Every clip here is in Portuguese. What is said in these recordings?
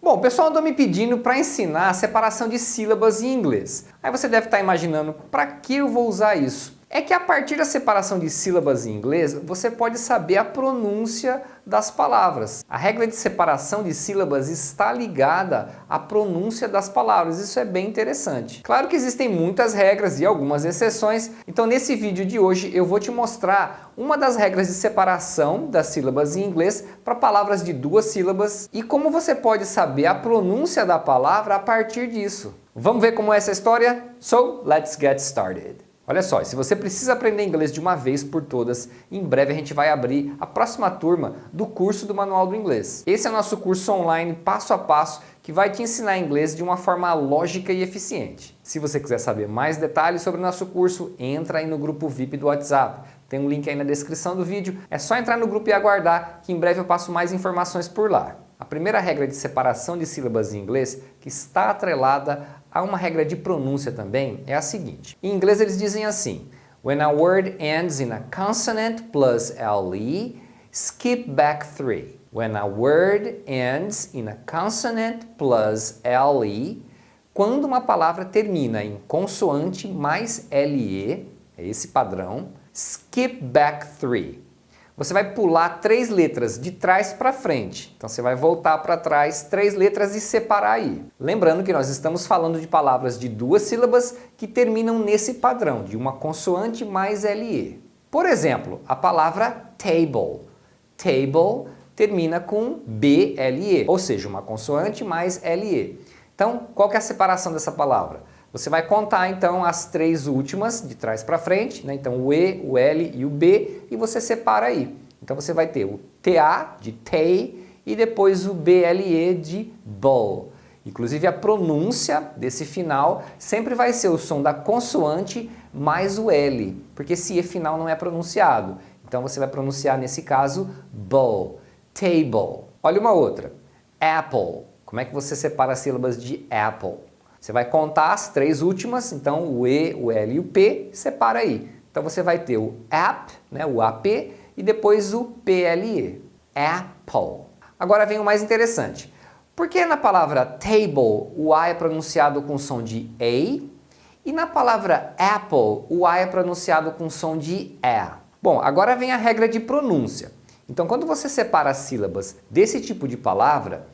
Bom, o pessoal andou me pedindo para ensinar a separação de sílabas em inglês. Aí você deve estar imaginando, para que eu vou usar isso? É que a partir da separação de sílabas em inglês, você pode saber a pronúncia das palavras. A regra de separação de sílabas está ligada à pronúncia das palavras, isso é bem interessante. Claro que existem muitas regras e algumas exceções, então nesse vídeo de hoje eu vou te mostrar uma das regras de separação das sílabas em inglês para palavras de 2 sílabas e como você pode saber a pronúncia da palavra a partir disso. Vamos ver como é essa história? So, let's get started! Olha só, se você precisa aprender inglês de uma vez por todas, em breve a gente vai abrir a próxima turma do curso do Manual do Inglês. Esse é o nosso curso online, passo a passo, que vai te ensinar inglês de uma forma lógica e eficiente. Se você quiser saber mais detalhes sobre o nosso curso, entra aí no grupo VIP do WhatsApp. Tem um link aí na descrição do vídeo, é só entrar no grupo e aguardar, que em breve eu passo mais informações por lá. A primeira regra de separação de sílabas em inglês, que está atrelada a uma regra de pronúncia também, é a seguinte. Em inglês eles dizem assim: When a word ends in a consonant plus LE, skip back 3. When a word ends in a consonant plus LE, quando uma palavra termina em consoante mais LE, é esse padrão, skip back 3. Você vai pular 3 letras de trás para frente. Então você vai voltar para trás 3 letras e separar aí. Lembrando que nós estamos falando de palavras de 2 sílabas que terminam nesse padrão, de uma consoante mais LE. Por exemplo, a palavra table. Table termina com BLE, ou seja, uma consoante mais LE. Então, qual que é a separação dessa palavra? Você vai contar então as 3 últimas de trás para frente, né? Então o E, o L e o B, e você separa aí. Então você vai ter o TA de tay e depois o BLE de bull. Inclusive a pronúncia desse final sempre vai ser o som da consoante mais o L, porque esse E final não é pronunciado. Então você vai pronunciar nesse caso bull, table. Olha uma outra, apple. Como é que você separa as sílabas de apple? Você vai contar as 3 últimas, então o E, o L e o P, separa aí. Então você vai ter o app, né, o AP, e depois o PLE, apple. Agora vem o mais interessante. Por que na palavra table o A é pronunciado com som de A e na palavra apple o A é pronunciado com som de E? Bom, agora vem a regra de pronúncia. Então quando você separa as sílabas desse tipo de palavra,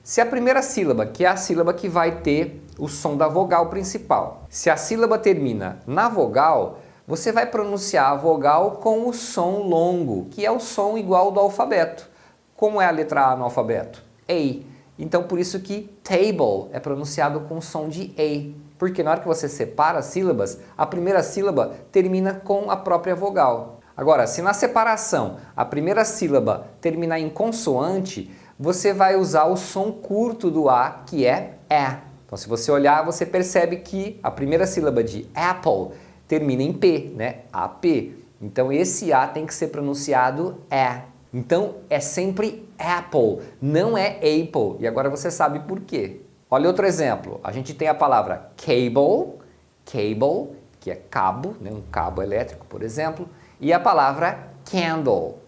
se a primeira sílaba, que é a sílaba que vai ter o som da vogal principal, se a sílaba termina na vogal, você vai pronunciar a vogal com o som longo, que é o som igual do alfabeto. Como é a letra A no alfabeto? A. Então por isso que table é pronunciado com o som de A. Porque na hora que você separa as sílabas, a primeira sílaba termina com a própria vogal. Agora, se na separação a primeira sílaba terminar em consoante, você vai usar o som curto do A, que é E. Então, se você olhar, você percebe que a primeira sílaba de apple termina em P, né? AP. Então, esse A tem que ser pronunciado E. Então, é sempre apple, não é apple. E agora você sabe por quê. Olha outro exemplo. A gente tem a palavra cable, que é cabo, né? Um cabo elétrico, por exemplo. E a palavra candle,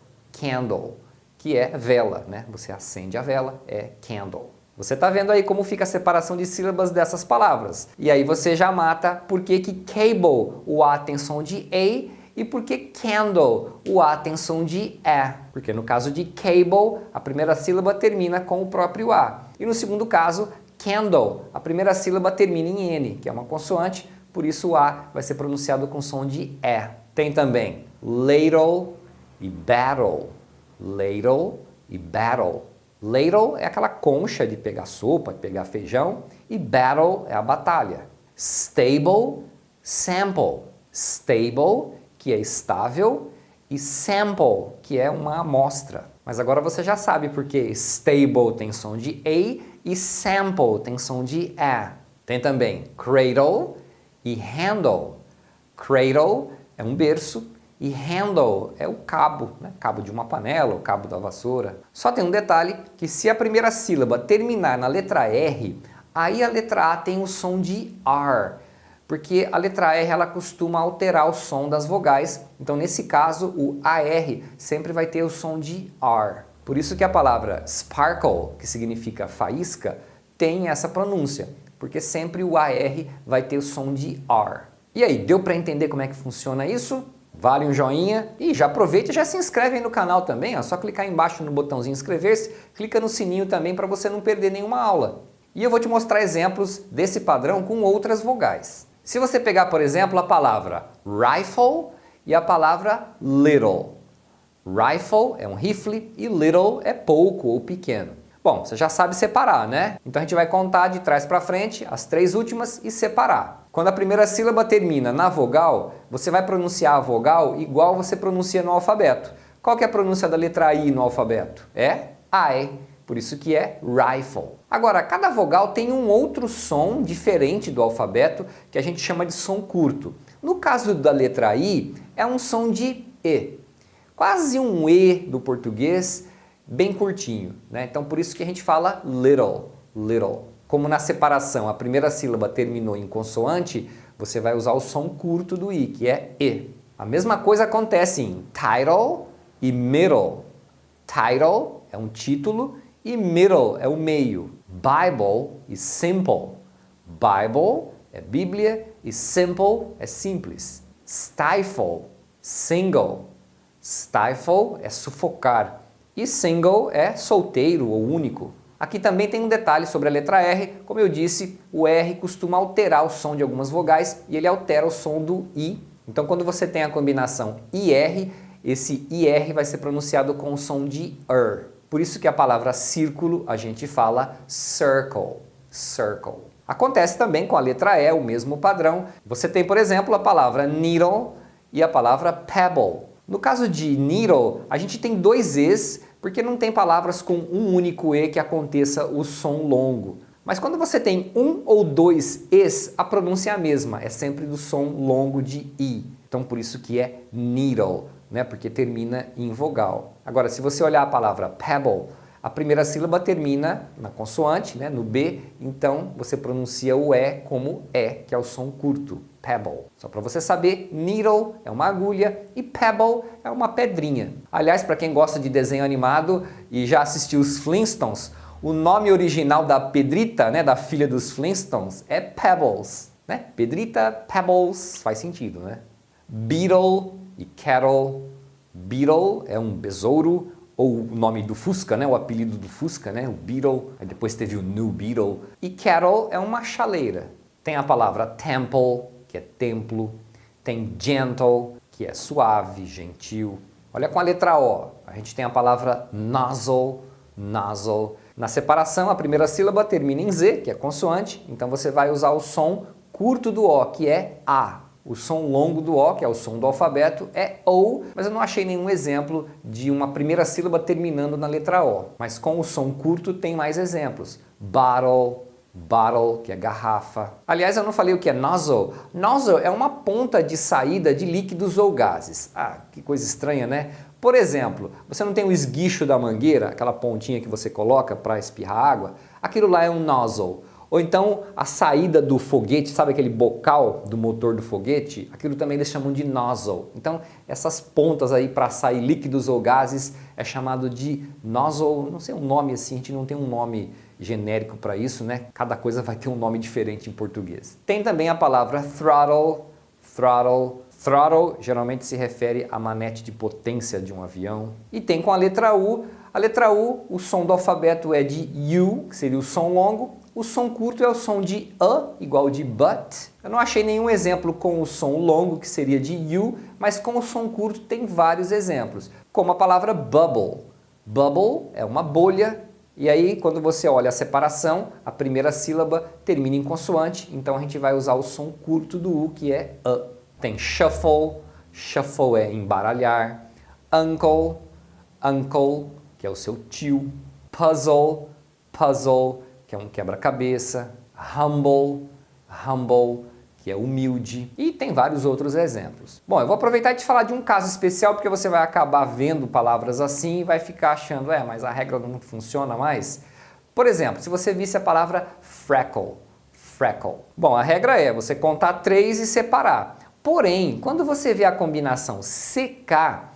que é vela, né? Você acende a vela, é candle. Você está vendo aí como fica a separação de sílabas dessas palavras. E aí você já mata por que cable o A tem som de A e por que candle o A tem som de E. Porque no caso de cable, a primeira sílaba termina com o próprio A. E no segundo caso, candle, a primeira sílaba termina em N, que é uma consoante, por isso o A vai ser pronunciado com som de E. Tem também ladle e battle. Ladle e battle. Ladle é aquela concha de pegar sopa, de pegar feijão, e battle é a batalha. Stable, sample. Stable, que é estável, e sample, que é uma amostra. Mas agora você já sabe porque stable tem som de A e sample tem som de E. Tem também cradle e handle. Cradle é um berço e handle é o cabo, né? Cabo de uma panela, o cabo da vassoura. Só tem um detalhe, que se a primeira sílaba terminar na letra R, aí a letra A tem o som de R, porque a letra R ela costuma alterar o som das vogais, então nesse caso o AR sempre vai ter o som de R. Por isso que a palavra sparkle, que significa faísca, tem essa pronúncia, porque sempre o AR vai ter o som de R. E aí, deu para entender como é que funciona isso? Vale um joinha e já aproveita e já se inscreve aí no canal também, ó. Só clicar aí embaixo no botãozinho inscrever-se, clica no sininho também para você não perder nenhuma aula. E eu vou te mostrar exemplos desse padrão com outras vogais. Se você pegar, por exemplo, a palavra rifle e a palavra little. Rifle é um rifle e little é pouco ou pequeno. Bom, você já sabe separar, né? Então a gente vai contar de trás para frente as três últimas e separar. Quando a primeira sílaba termina na vogal, você vai pronunciar a vogal igual você pronuncia no alfabeto. Qual que é a pronúncia da letra I no alfabeto? É I, por isso que é rifle. Agora, cada vogal tem um outro som diferente do alfabeto que a gente chama de som curto. No caso da letra I, é um som de E. Quase um E do português, bem curtinho, né? Então por isso que a gente fala little, little. Como na separação a primeira sílaba terminou em consoante, você vai usar o som curto do I, que é E. A mesma coisa acontece em title e middle. Title é um título e middle é o meio. Bible e simple. Bible é Bíblia e simple é simples. Stifle, single. Stifle é sufocar e single é solteiro ou único. Aqui também tem um detalhe sobre a letra R. Como eu disse, o R costuma alterar o som de algumas vogais e ele altera o som do I. Então quando você tem a combinação IR, esse IR vai ser pronunciado com o som de ER. Por isso que a palavra círculo a gente fala circle, circle. Acontece também com a letra E, o mesmo padrão. Você tem, por exemplo, a palavra needle e a palavra pebble. No caso de needle, a gente tem dois E's, porque não tem palavras com um único E que aconteça o som longo. Mas quando você tem um ou dois E's, a pronúncia é a mesma, é sempre do som longo de I. Então por isso que é needle, né? Porque termina em vogal. Agora, se você olhar a palavra pebble, a primeira sílaba termina na consoante, né? No B, então você pronuncia o E como E, que é o som curto. Pebble. Só para você saber, needle é uma agulha e pebble é uma pedrinha. Aliás, para quem gosta de desenho animado e já assistiu os Flintstones, o nome original da Pedrita, né, da filha dos Flintstones, é Pebbles, né? Pedrita, Pebbles, faz sentido, né? Beetle e Kettle. Beetle é um besouro, ou o nome do Fusca, né? O apelido do Fusca, né? O Beetle. Aí depois teve o New Beetle. E Kettle é uma chaleira. Tem a palavra temple, que é templo, tem gentle, que é suave, gentil. Olha com a letra O, a gente tem a palavra nozzle, nozzle. Na separação, a primeira sílaba termina em Z, que é consoante, então você vai usar o som curto do O, que é A. O som longo do O, que é o som do alfabeto, é O, mas eu não achei nenhum exemplo de uma primeira sílaba terminando na letra O. Mas com o som curto tem mais exemplos. Bottle, bottle, que é garrafa. Aliás, eu não falei o que é nozzle. Nozzle é uma ponta de saída de líquidos ou gases. Ah, que coisa estranha, né? Por exemplo, você não tem o esguicho da mangueira, aquela pontinha que você coloca para espirrar água? Aquilo lá é um nozzle. Ou então a saída do foguete, sabe aquele bocal do motor do foguete? Aquilo também eles chamam de nozzle. Então essas pontas aí para sair líquidos ou gases é chamado de nozzle, não sei um nome assim, a gente não tem um nome genérico para isso, né? Cada coisa vai ter um nome diferente em português. Tem também a palavra throttle, throttle. Throttle geralmente se refere à manete de potência de um avião. E tem com a letra U. A letra U, o som do alfabeto é de U, que seria o som longo. O som curto é o som de A, igual de but. Eu não achei nenhum exemplo com o som longo, que seria de U, mas com o som curto tem vários exemplos. Como a palavra bubble. Bubble é uma bolha. E aí, quando você olha a separação, a primeira sílaba termina em consoante, então a gente vai usar o som curto do U, que é A. Tem shuffle, shuffle é embaralhar. Uncle, uncle, que é o seu tio. Puzzle, puzzle, que é um quebra-cabeça. Humble, humble, que é humilde. E tem vários outros exemplos. Bom, eu vou aproveitar e te falar de um caso especial, porque você vai acabar vendo palavras assim e vai ficar achando, mas a regra não funciona mais. Por exemplo, se você visse a palavra freckle, freckle. Bom, a regra é você contar 3 e separar. Porém, quando você vê a combinação CK,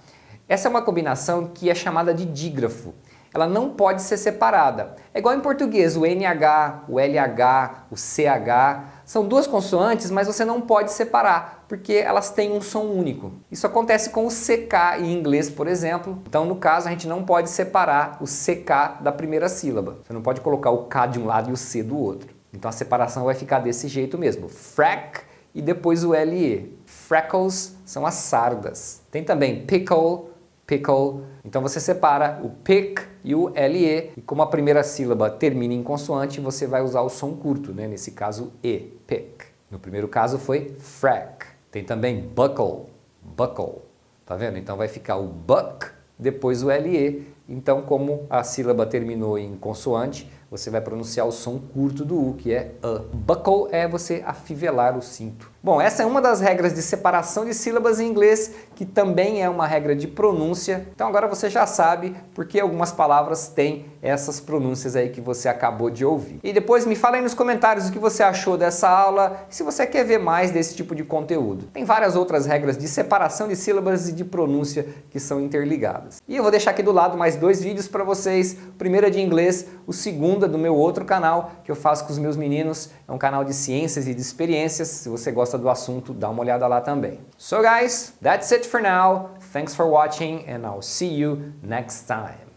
essa é uma combinação que é chamada de dígrafo. ela não pode ser separada. É igual em português, o NH, o LH, o CH, são duas consoantes, mas você não pode separar, porque elas têm um som único. Isso acontece com o CK em inglês, por exemplo. Então, no caso, a gente não pode separar o CK da primeira sílaba. Você não pode colocar o K de um lado e o C do outro. Então, a separação vai ficar desse jeito mesmo. Frack e depois o LE. Freckles são as sardas. Tem também pickle, pickle. Então você separa o pick e o LE, e como a primeira sílaba termina em consoante, você vai usar o som curto, né? Nesse caso, E, pick. No primeiro caso foi frack. Tem também buckle, buckle. Tá vendo? Então vai ficar o buck, depois o LE. Então, como a sílaba terminou em consoante, você vai pronunciar o som curto do U, que é a. Buckle é você afivelar o cinto. Bom, essa é uma das regras de separação de sílabas em inglês, que também é uma regra de pronúncia. Então agora você já sabe porque algumas palavras têm essas pronúncias aí que você acabou de ouvir. E depois me fala aí nos comentários o que você achou dessa aula e se você quer ver mais desse tipo de conteúdo. Tem várias outras regras de separação de sílabas e de pronúncia que são interligadas. E eu vou deixar aqui do lado mais 2 vídeos para vocês. O primeiro é de inglês, o segundo é do meu outro canal que eu faço com os meus meninos. É um canal de ciências e de experiências. Se você gosta do assunto, dá uma olhada lá também. So guys, that's it for now. Thanks for watching and I'll see you next time.